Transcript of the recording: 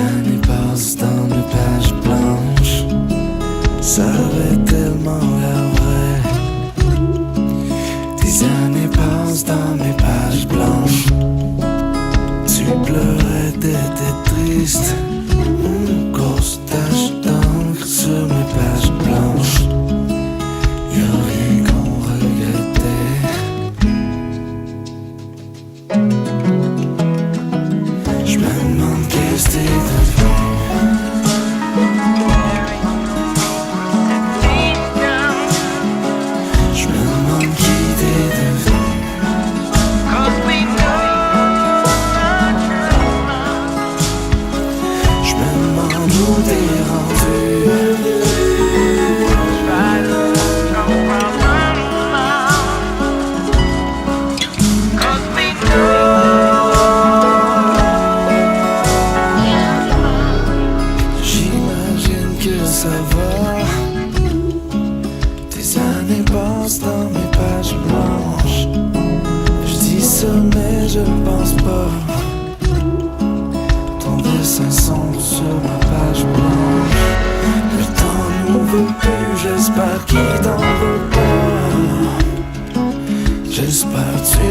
années passent dans mes pages blanches. Ça avait tellement l'air vrai. Des années passent dans mes pages blanches. Tu pleurais, t'étais triste. Une grosse tache d'encre sur mes pages blanches. Y'a rien qu'on regrettait. Je me demande qu'est-ce que t'es devenu. Je me demande qui t'es devenu. Je me demande où t'es rendu. J'imagine que ça va. Des années passent dans mes pages blanches. Je dis ça mais je pense pas. Ton dessin sombre sur ma page blanche. Le temps nous veut plus, j'espère qu'il t'en veut pas. J'espère tu